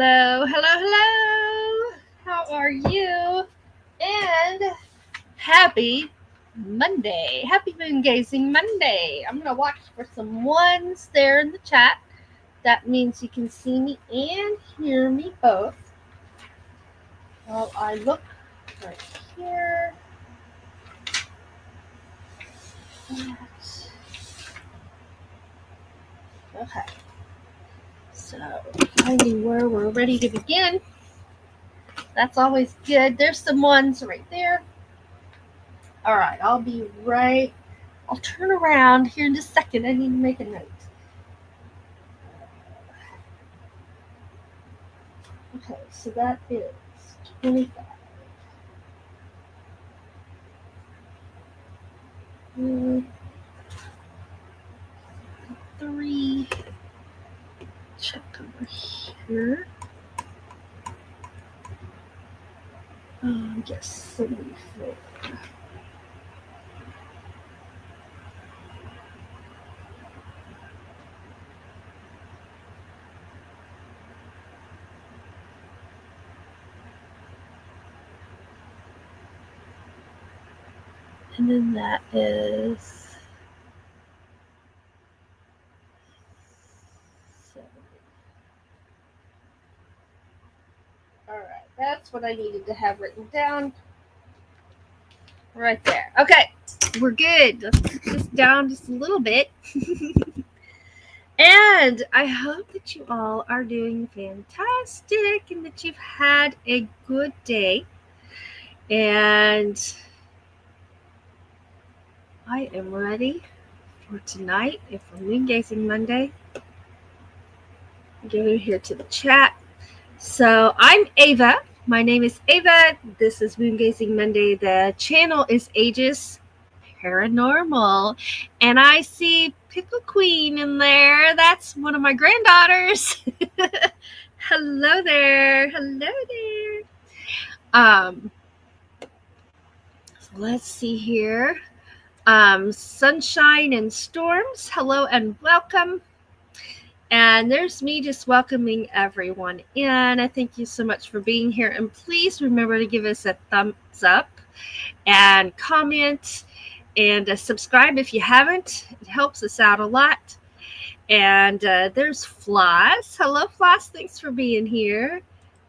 Hello, hello, hello. How are you? And happy Monday. Happy moongazing Monday. I'm going to watch for some ones there in the chat. That means you can see me and hear me both. Well, I look right here. Okay. So, finding where we're ready to begin. That's always good. There's some ones right there. All right, I'll be right. I'll turn around here in just a second. I need to make a note. Okay, so that is 25. 3. Check over here. Yes, 74. And then that is 7. All right, that's what I needed to have written down. Right there. Okay, we're good. Let's put this down just a little bit. And I hope that you all are doing fantastic and that you've had a good day. And I am ready for tonight and for Moongazing Monday. Get over here to the chat. So I'm Ava. My name is Ava. This is Moongazing Monday. The channel is Aegis Paranormal. And I see Pickle Queen in there. That's one of my granddaughters. Hello there. Hello there. So let's see here. Sunshine and Storms. Hello and welcome. And there's me just welcoming everyone in. I thank you so much for being here. And please remember to give us a thumbs up and comment and subscribe if you haven't. It helps us out a lot. And there's Floss. Hello, Floss. Thanks for being here.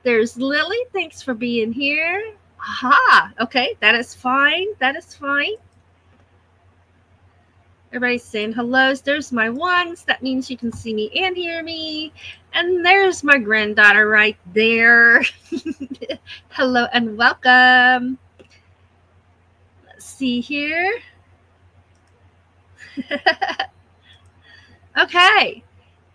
There's Lily. Thanks for being here. Aha. Okay, that is fine. That is fine. Everybody's saying hellos. There's my ones. That means you can see me and hear me. And there's my granddaughter right there. Hello and welcome. Let's see here. Okay.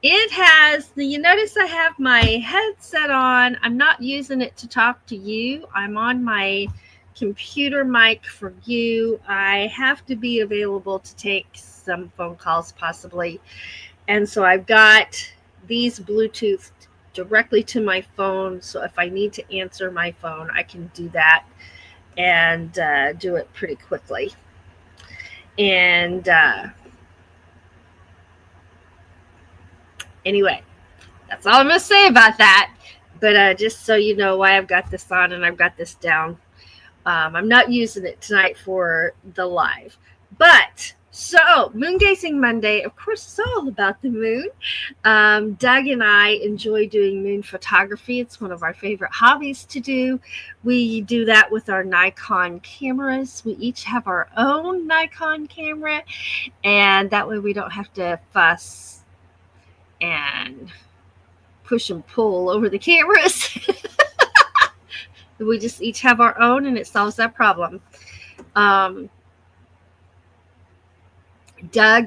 It has, you notice I have my headset on. I'm not using it to talk to you. I'm on my computer mic for you. I have to be available to take some phone calls possibly. And so I've got these Bluetooth directly to my phone. So if I need to answer my phone, I can do that and do it pretty quickly. And anyway, that's all I'm going to say about that. But just so you know why I've got this on and I've got this down. I'm not using it tonight for the live. But, so, Moongazing Monday, of course, it's all about the moon. Doug and I enjoy doing moon photography. It's one of our favorite hobbies to do. We do that with our Nikon cameras. We each have our own Nikon camera. And that way we don't have to fuss and push and pull over the cameras. We just each have our own and it solves that problem. Doug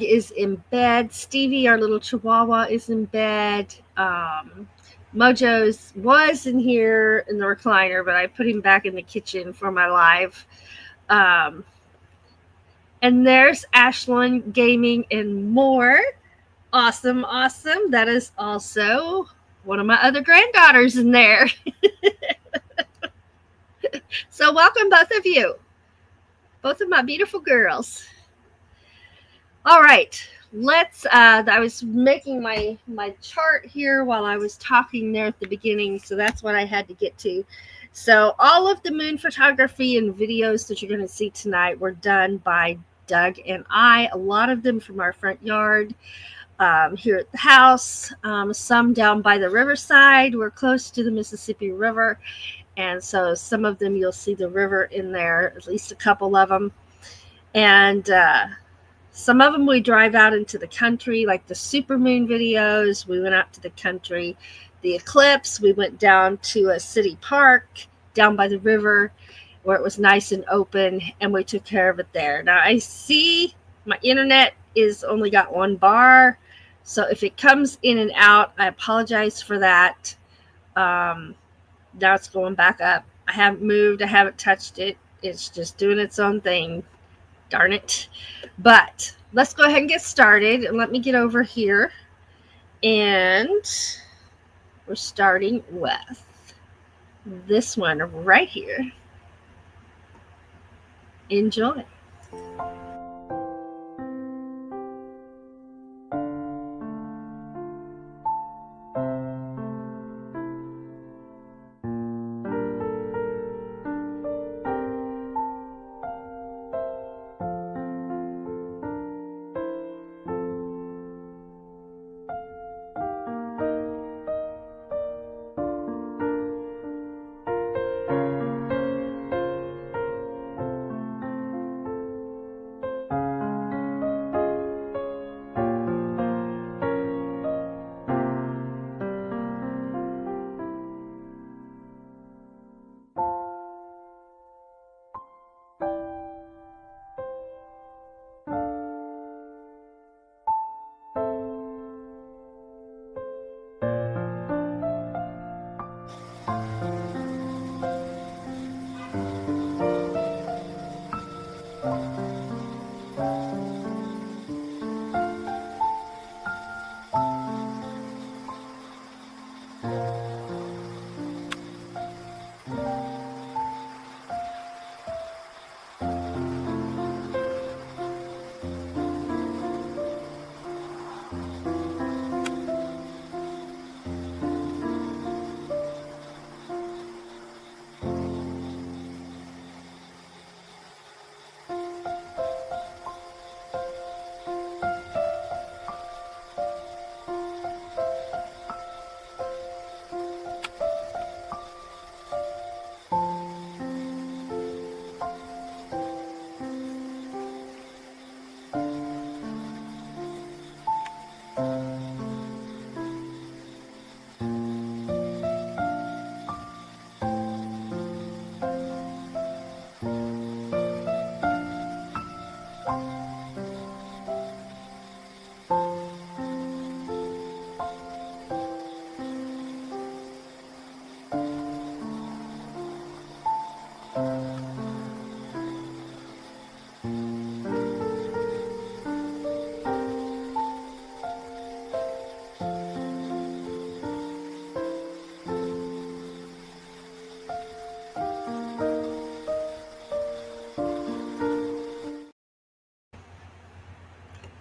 is in bed. Stevie, our little chihuahua, is in bed. Mojo's was in here in the recliner, but I put him back in the kitchen for my live. And there's Ashlyn Gaming and More. Awesome, awesome. That is also one of my other granddaughters in there. So welcome, both of you. Both of my beautiful girls. All right. I was making my chart here while I was talking there at the beginning, so that's what I had to get to. So all of the moon photography and videos that you're going to see tonight were done by Doug and I, a lot of them from our front yard here at the house, some down by the riverside. We're close to the Mississippi River, and so some of them you'll see the river in there, at least a couple of them. And some of them we drive out into the country, like the supermoon videos. We went out to the country. The eclipse, we went down to a city park down by the river where it was nice and open, and we took care of it there. Now I see my internet is only got one bar, so if it comes in and out, I apologize for that. Now it's going back up. I haven't moved. I haven't touched it. It's just doing its own thing. Darn it. But let's go ahead and get started. And let me get over here. And we're starting with this one right here. Enjoy.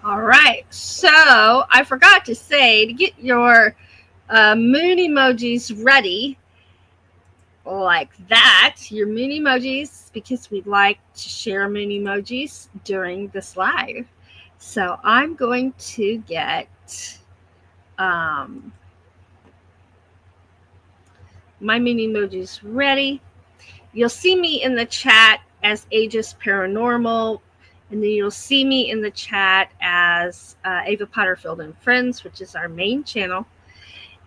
All right, so I forgot to say to get your moon emojis ready like that, your moon emojis, because we'd like to share moon emojis during this live. So I'm going to get my moon emojis ready. You'll see me in the chat as Aegis Paranormal, and then you'll see me in the chat as Ava Potterfield and Friends, which is our main channel.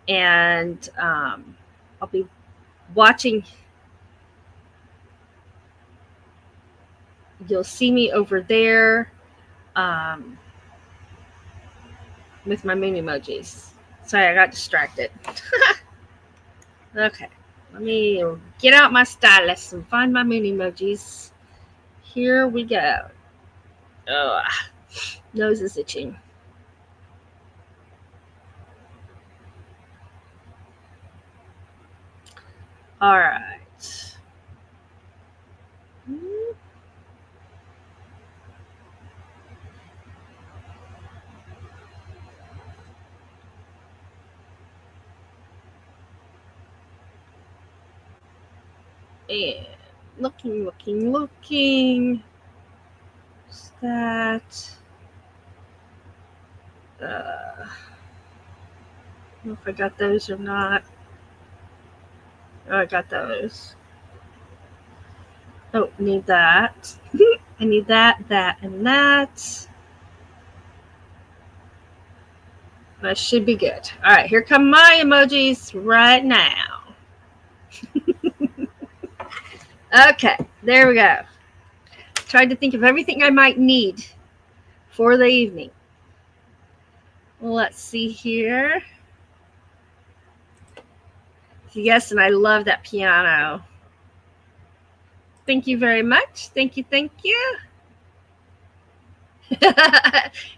And I'll be watching. you'll see me over there with my moon emojis. Sorry, I got distracted. Okay, let me get out my stylus and find my moon emojis. Here we go. Oh, nose is itching. All right. And looking. What's that? I don't know if I got those or not. Oh, I got those. Oh, need that. I need that, and that. That should be good. All right, here come my emojis right now. Okay, there we go. Tried to think of everything I might need for the evening. Let's see here. Yes, and I love that piano. Thank you very much. Thank you.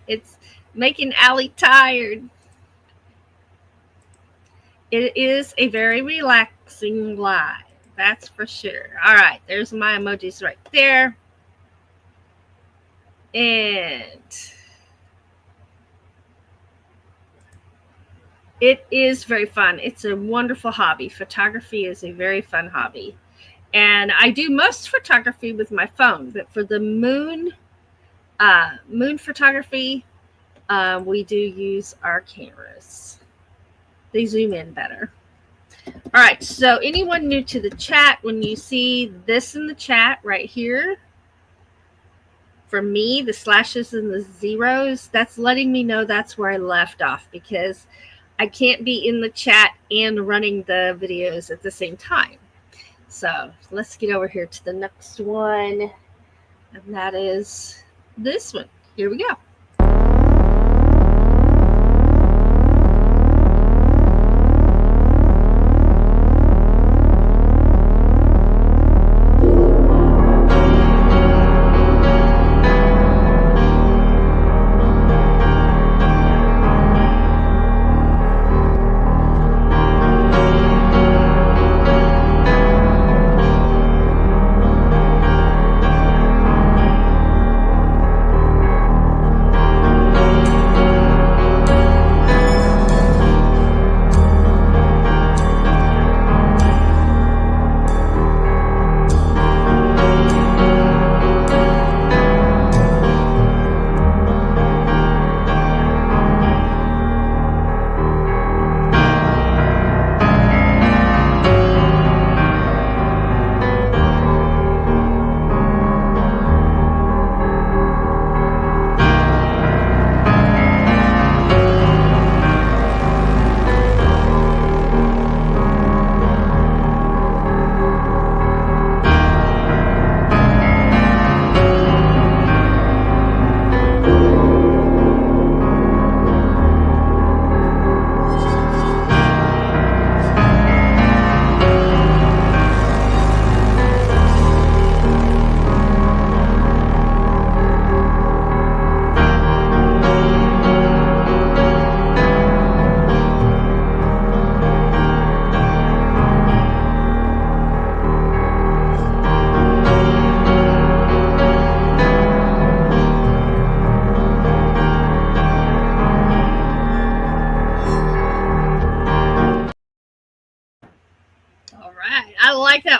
It's making Allie tired. It is a very relaxing live. That's for sure. All right, there's my emojis right there. And it is very fun. It's a wonderful hobby. Photography is a very fun hobby. And I do most photography with my phone, but for the moon photography, we do use our cameras. They zoom in better. All right, so anyone new to the chat, when you see this in the chat right here, for me, the slashes and the zeros, that's letting me know that's where I left off, because I can't be in the chat and running the videos at the same time. So let's get over here to the next one, and that is this one. Here we go.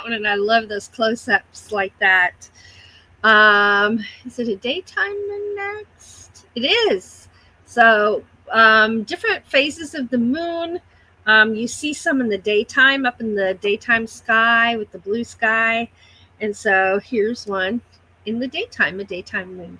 And I love those close-ups like that. Is it a daytime next? It is. So different phases of the moon. You see some in the daytime, up in the daytime sky with the blue sky. And so here's one in the daytime, a daytime moon.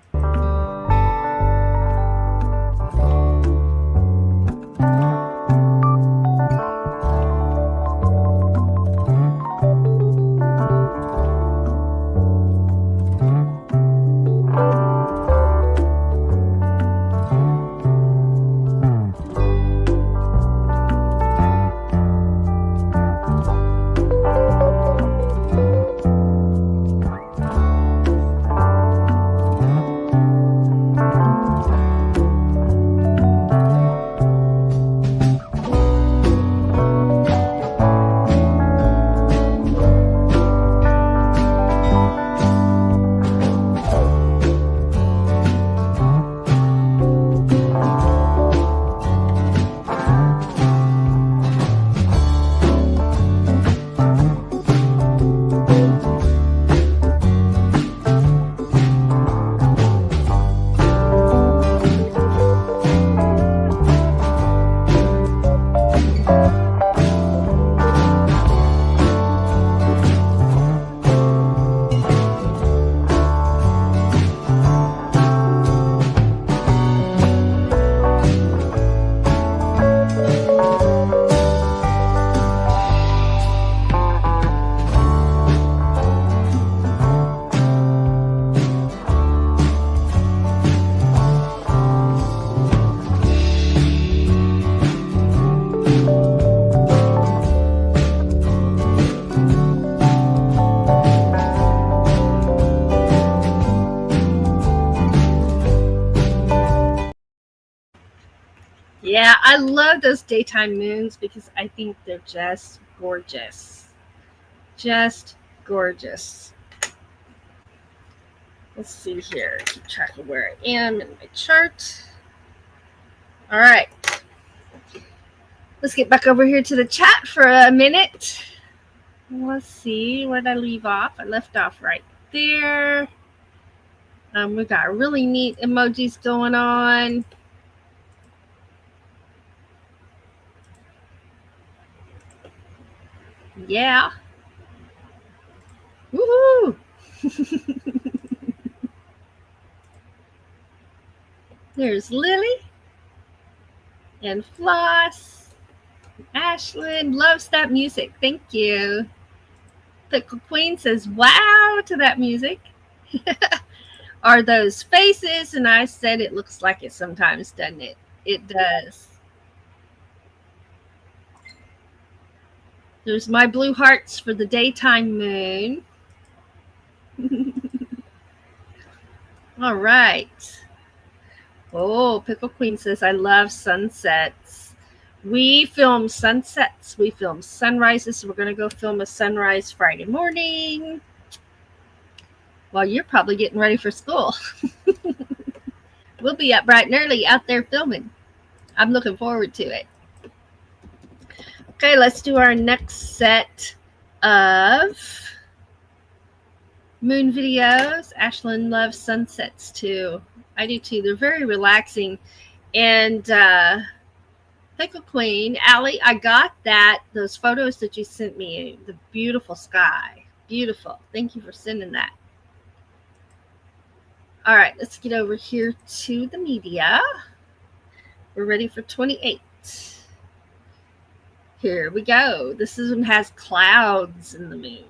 Yeah, I love those daytime moons because I think they're just gorgeous. Just gorgeous. Let's see here. Keep track of where I am in my chart. All right. Let's get back over here to the chat for a minute. Let's see. Where did I leave off? I left off right there. We got really neat emojis going on. Yeah. Woohoo! There's Lily and Floss. Ashlyn loves that music. Thank you. Pickle Queen says, wow to that music. Are those faces? And I said it looks like it sometimes, doesn't it? It does. There's my blue hearts for the daytime moon. All right. Oh, Pickle Queen says, I love sunsets. We film sunsets. We film sunrises. So we're going to go film a sunrise Friday morning. Well, you're probably getting ready for school. We'll be up bright and early out there filming. I'm looking forward to it. Okay, let's do our next set of moon videos. Ashlyn loves sunsets too. I do too. They're very relaxing. And Pickle Queen, Allie, I got those photos that you sent me. The beautiful sky. Beautiful. Thank you for sending that. All right, let's get over here to the media. We're ready for 28. Here we go. This one has clouds in the moon.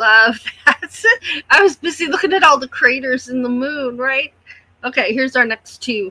love that. I was busy looking at all the craters in the moon, right? Okay, here's our next two.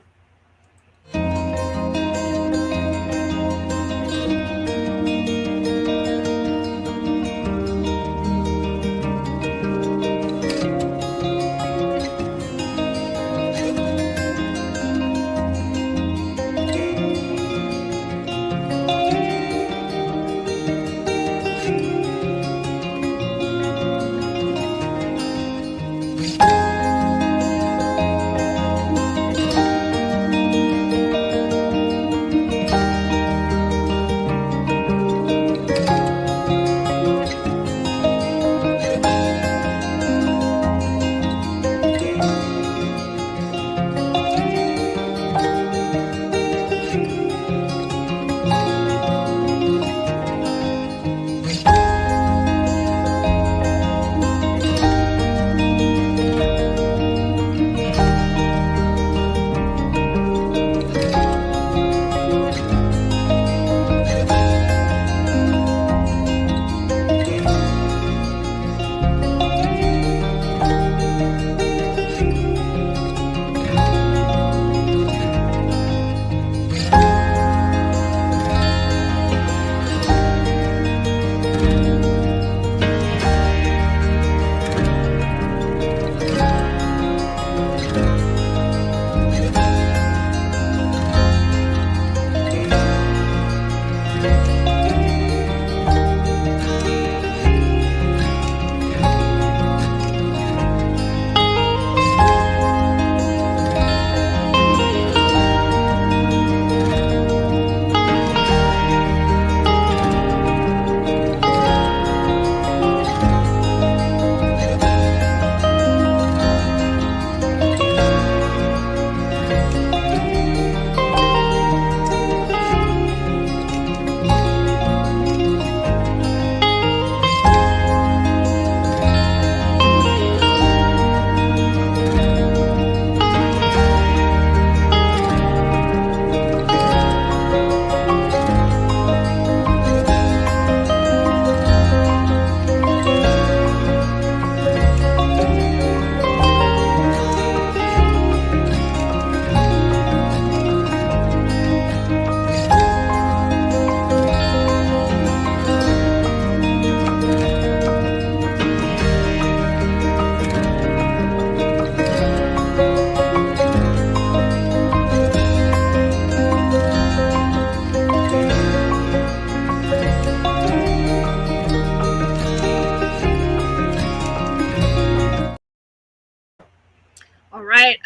All right,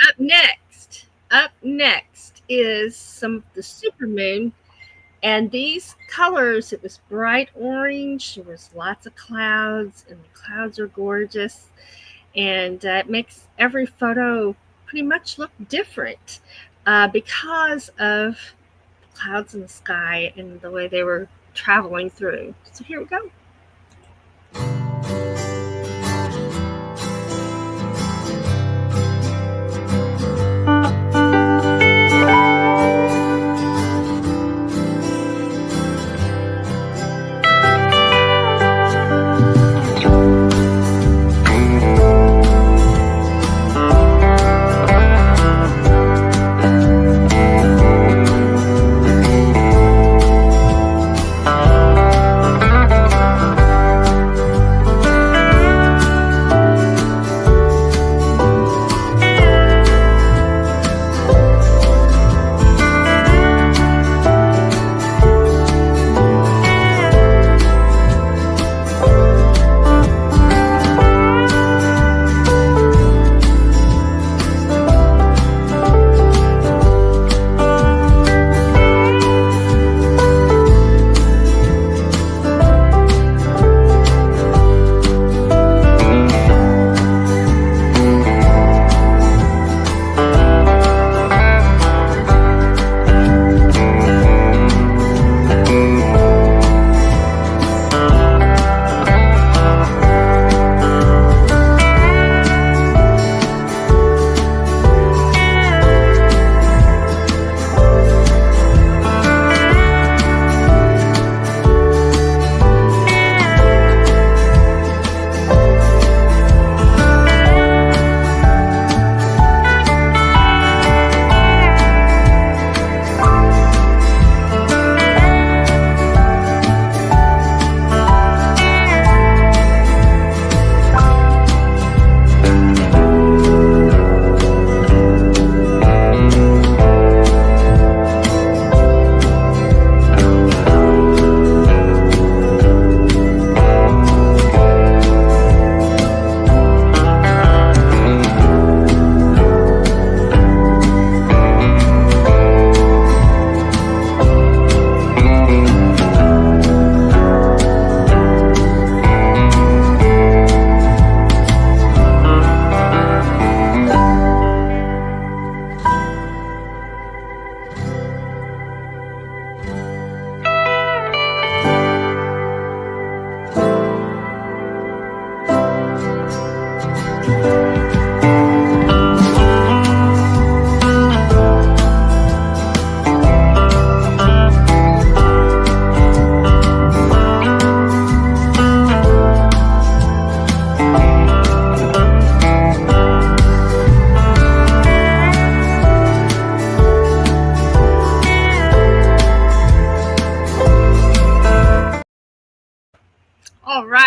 up next is some of the supermoon. And these colors, it was bright orange, there was lots of clouds, and the clouds are gorgeous. And it makes every photo pretty much look different because of the clouds in the sky and the way they were traveling through. So here we go.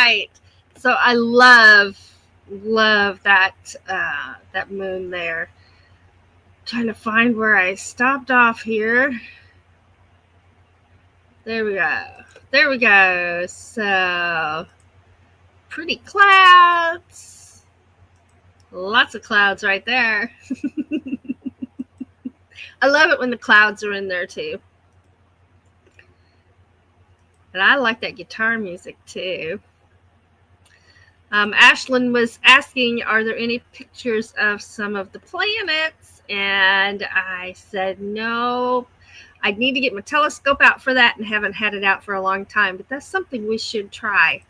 right. So I love that that moon there. Trying to find where I stopped off here. There we go. There we go. So pretty clouds. Lots of clouds right there. I love it when the clouds are in there too. And I like that guitar music too. Ashlyn was asking, are there any pictures of some of the planets? And I said, no. I'd need to get my telescope out for that and haven't had it out for a long time. But that's something we should try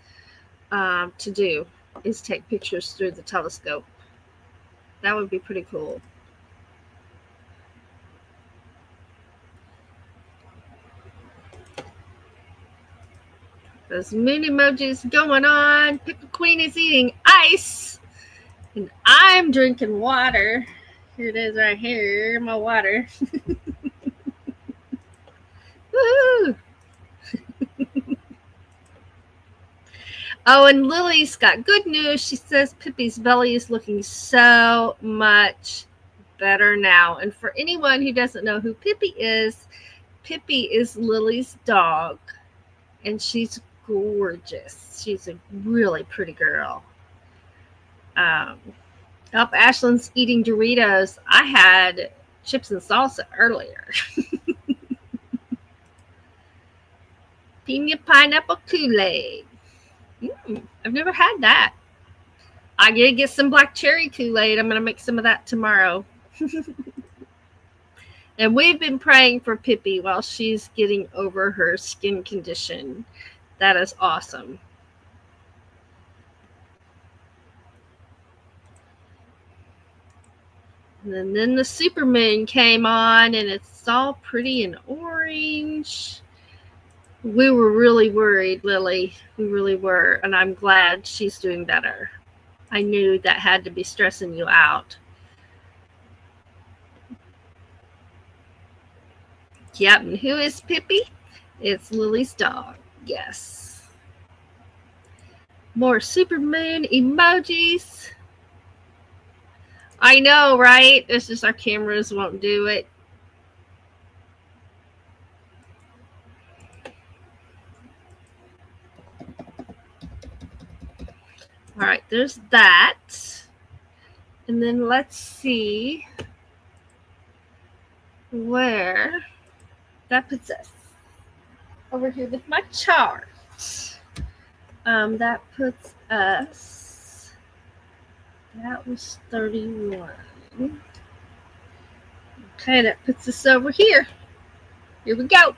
to do, is take pictures through the telescope. That would be pretty cool. Those moon emojis going on. Pickle Queen is eating ice. And I'm drinking water. Here it is right here, my water. Woo! Oh, and Lily's got good news. She says Pippi's belly is looking so much better now. And for anyone who doesn't know who Pippi is Lily's dog. And she's gorgeous. She's a really pretty girl. Ashlyn's eating Doritos. I had chips and salsa earlier. Pina pineapple Kool-Aid. I've never had that. I gotta get some black cherry Kool-Aid. I'm gonna make some of that tomorrow. And we've been praying for Pippi while she's getting over her skin condition. That is awesome. And then the supermoon came on, and it's all pretty and orange. We were really worried, Lily. We really were. And I'm glad she's doing better. I knew that had to be stressing you out. Yep, and who is Pippi? It's Lily's dog. Yes. More supermoon emojis. I know, right? It's just our cameras won't do it. All right, there's that. And then let's see where that puts us. Over here with my chart. That puts us, that was 31. Okay, that puts us over here. Here we go.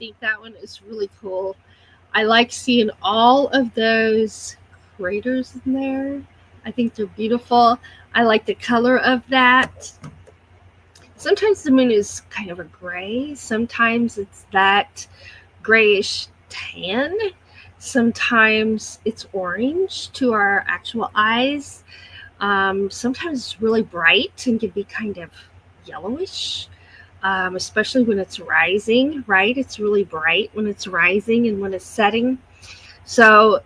think that one is really cool. I like seeing all of those craters in there. I think they're beautiful. I like the color of that. Sometimes the moon is kind of a gray. Sometimes it's that grayish tan. Sometimes it's orange to our actual eyes. Sometimes it's really bright and can be kind of yellowish, especially when it's rising, right? It's really bright when it's rising and when it's setting. So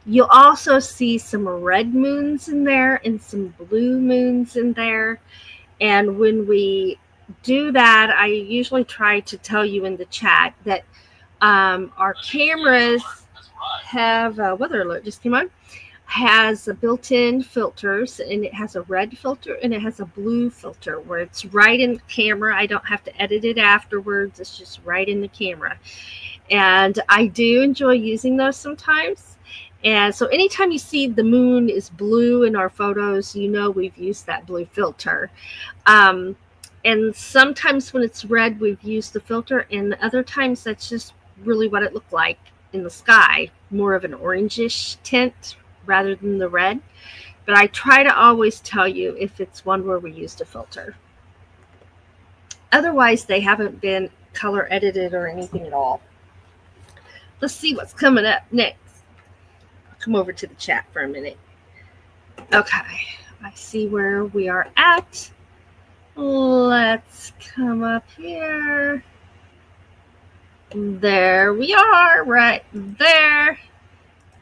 you'll also see some red moons in there and some blue moons in there. And when we do that, I usually try to tell you in the chat that our cameras have a weather alert just came on, has a built-in filters, and it has a red filter and it has a blue filter where it's right in the camera. I don't have to edit it afterwards. It's just right in the camera. And I do enjoy using those sometimes. And so anytime you see the moon is blue in our photos, you know we've used that blue filter. And sometimes when it's red, we've used the filter, and other times that's just really what it looked like in the sky, more of an orangish tint rather than the red. But I try to always tell you if it's one where we used a filter. Otherwise, they haven't been color edited or anything at all. Let's see what's coming up next. I'll come over to the chat for a minute. Okay, I see where we are at. Let's come up here. There we are, right there.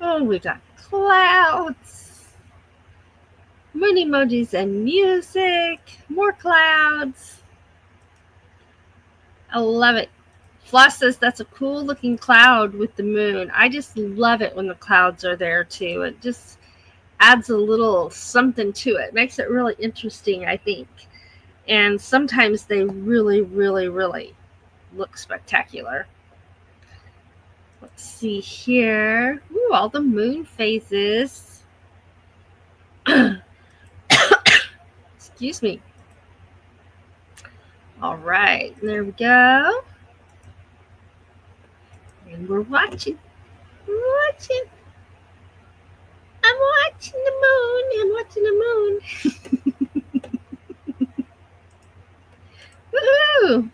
Oh, we got clouds, moon emojis and music, more clouds. I love it. Floss says that's a cool looking cloud with the moon. I just love it when the clouds are there too. It just adds a little something to it. Makes it really interesting, I think. And sometimes they really, really, really look spectacular. Let's see here. Ooh, all the moon phases. Excuse me. All right, there we go. And we're watching. We're watching. I'm watching the moon. I'm watching the moon. Woohoo!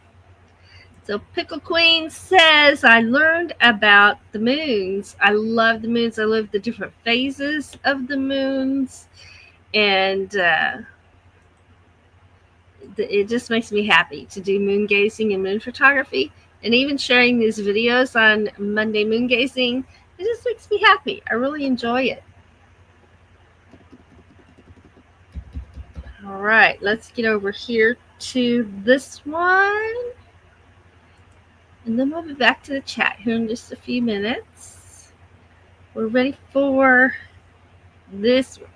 So Pickle Queen says, I learned about the moons. I love the moons. I love the different phases of the moons. And it just makes me happy to do moon gazing and moon photography. And even sharing these videos on Monday moon gazing, it just makes me happy. I really enjoy it. All right, let's get over here to this one. And then we'll be back to the chat here in just a few minutes. We're ready for this one.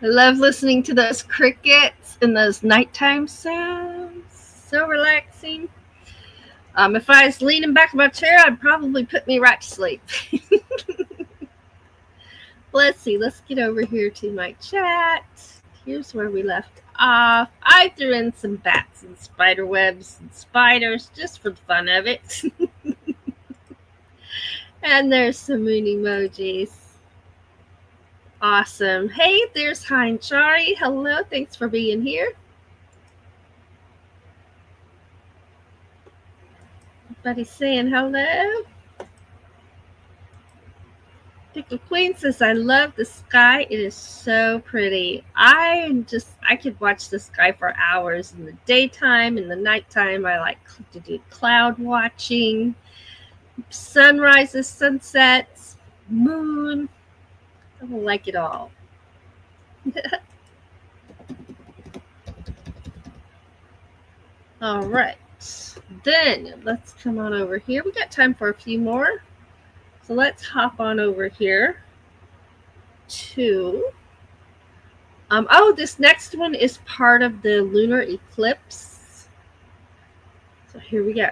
I love listening to those crickets and those nighttime sounds. So relaxing. If I was leaning back in my chair, I'd probably put me right to sleep. Let's see. Let's get over here to my chat. Here's where we left off. I threw in some bats and spider webs and spiders just for the fun of it. And there's some moon emojis. Awesome. Hey, there's Heinchari. Hello. Thanks for being here. Everybody saying hello. Pickle Queen says, I love the sky. It is so pretty. I could watch the sky for hours in the daytime. In the nighttime, I like to do cloud watching, sunrises, sunsets, moon. I like it all. All right. Then let's come on over here. We got time for a few more. So let's hop on over here to this next one is part of the lunar eclipse. So here we go.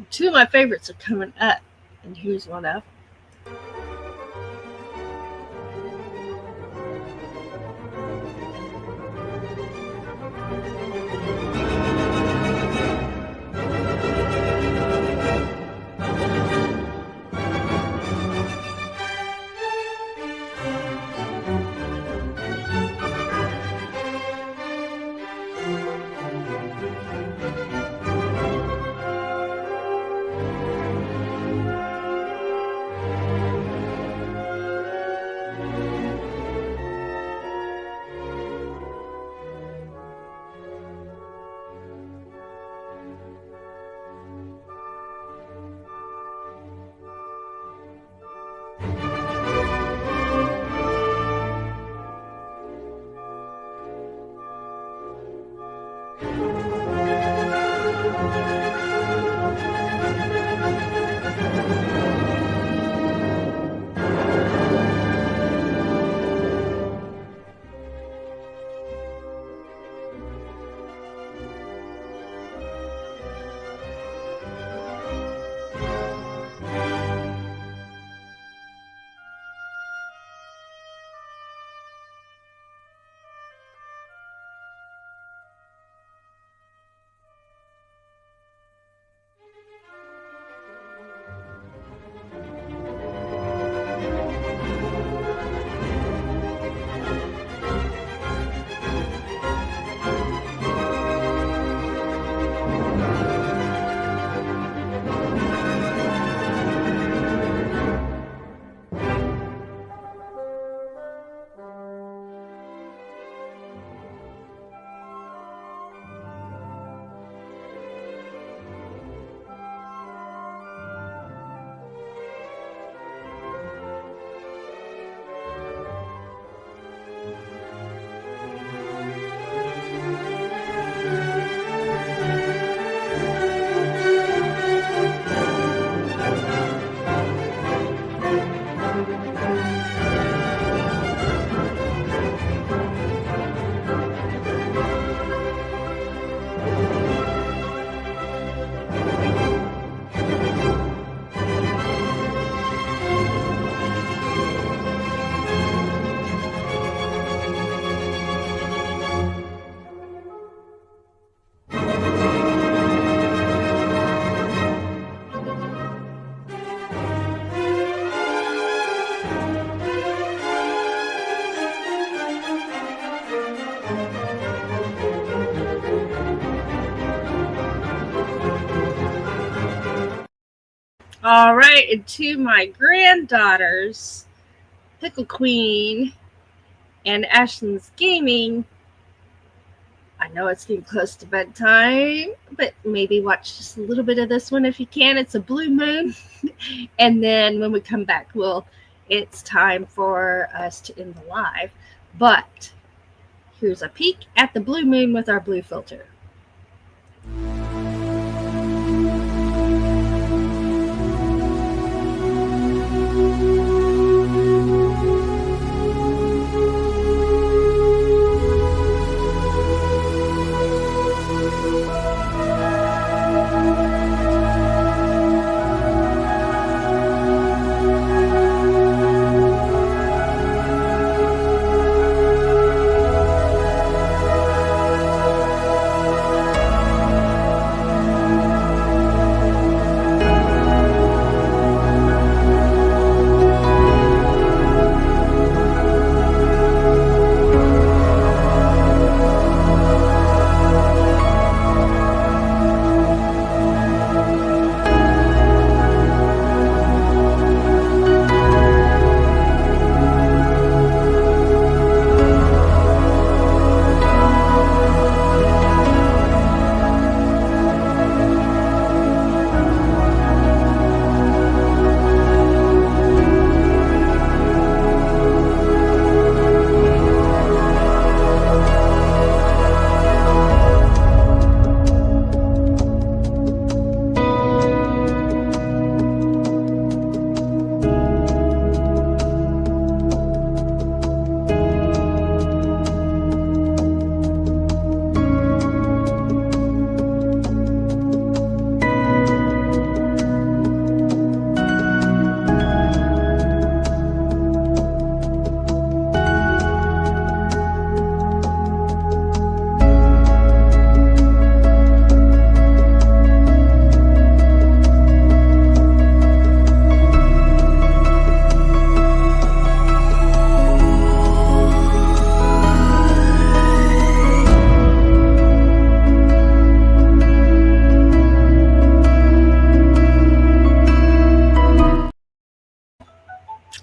Two of my favorites are coming up, and here's one of them. All right, and to my granddaughters, Pickle Queen and Ashlyn's Gaming, I know it's getting close to bedtime, but maybe watch just a little bit of this one if you can. It's a blue moon. And then when we come back, it's time for us to end the live. But here's a peek at the blue moon with our blue filter.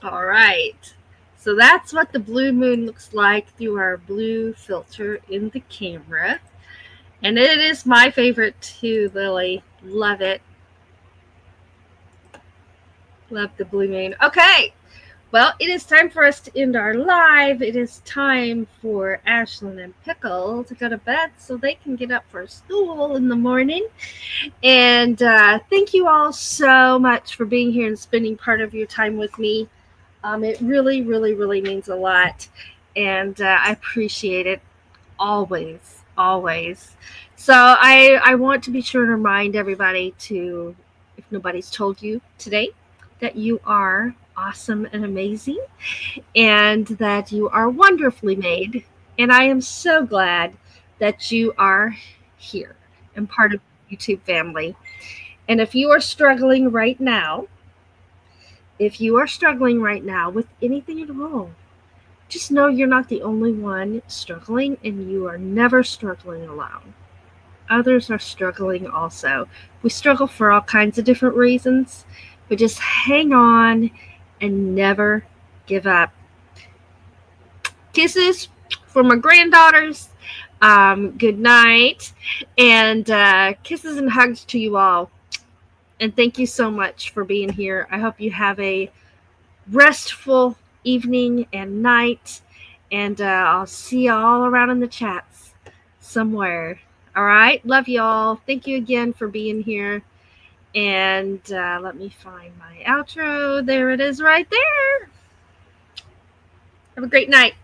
All right. So that's what the blue moon looks like through our blue filter in the camera. And it is my favorite too, Lily. Love it. Love the blue moon. Okay. Well, it is time for us to end our live. It is time for Ashlyn and Pickle to go to bed so they can get up for school in the morning. And thank you all so much for being here and spending part of your time with me. It really, really, really means a lot. And I appreciate it always, always. So I want to be sure to remind everybody to, if nobody's told you today, that you are awesome and amazing and that you are wonderfully made. And I am so glad that you are here and part of the YouTube family. And if you are struggling right now with anything at all, just know you're not the only one struggling and you are never struggling alone. Others are struggling also. We struggle for all kinds of different reasons, but just hang on and never give up. Kisses for my granddaughters. Good night. And kisses and hugs to you all. And thank you so much for being here. I hope you have a restful evening and night. And I'll see you all around in the chats somewhere. All right. Love you all. Thank you again for being here. And let me find my outro. There it is right there. Have a great night.